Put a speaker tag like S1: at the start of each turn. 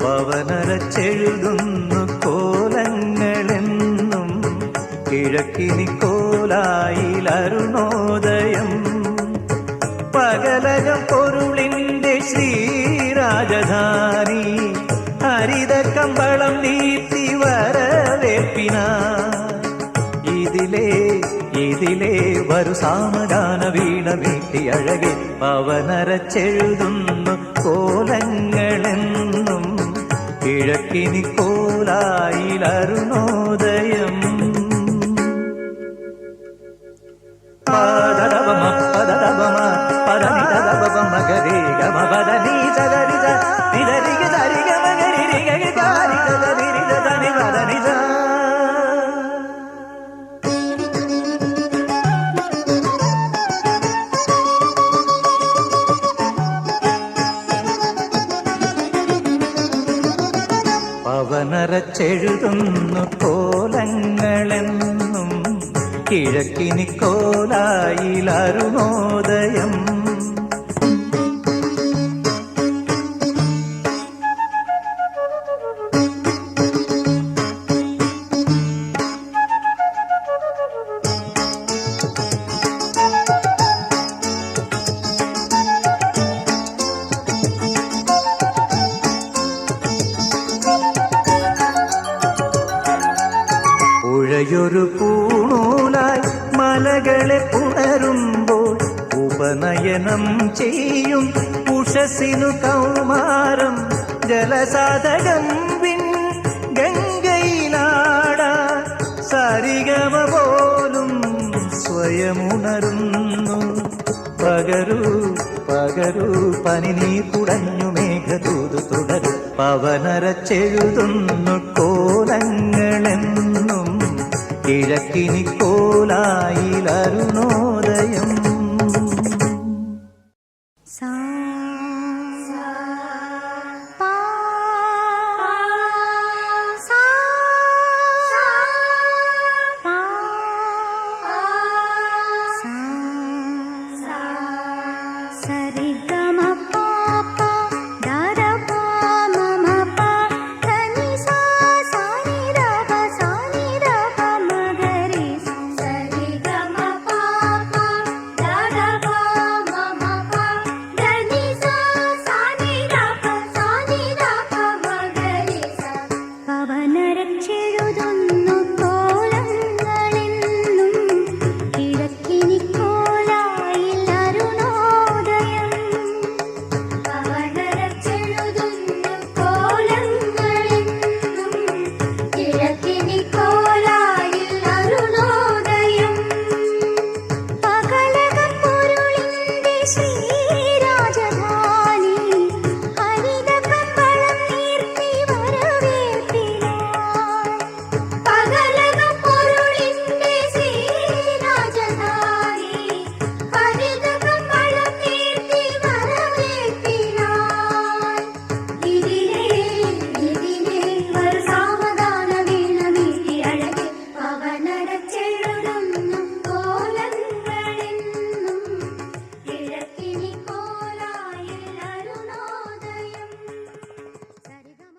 S1: പവനരച്ചെഴുതുന്നു കോലങ്ങളെന്നും കിഴക്കിനി കോലായിലരുണോദയം പകലകം പൊരുളിന്റെ ശ്രീരാജധാനി ഹരിത കമ്പളം നീത്തി വരവേപ്പിനാ ഇതിലേ വരു സാമഗാന വീണ വീട്ടി അഴകെ പവനരച്ചെഴുതുന്നു കോലങ്ങളെന്നും കിഴക്കിനി കോലായിലരുണോദയം പദദബമ പദദബമ പദനിദബമ മഗരി ഗമ പദനി സഗരി സ നിദരി ഗരി ഗമ ഗരി ഗരി ഗരി ഗരി ഗരി പദനി സ പവനരച്ചെഴുതുന്നു കോലങ്ങളെന്നും കിഴക്കിനി കോലായിലരുണോദയം പുഴയൊരു പൂണൂലായി മലകളെ പുണരുമ്പോൾ ഉപനയനം ചെയ്യും ഉഷസിനു കൗമാരം ജലസാധകം വിൻ ഗംഗയിലാടാ സരിഗമ പോലും സ്വയമുണരുന്നു പകരൂ പനി നീ കുടഞ്ഞു മേഘദൂത് തുടരും പവനരച്ചെഴുതുന്നു കോലങ്ങളെന്നും കിഴക്കിനി കോലായിലരുണോദയം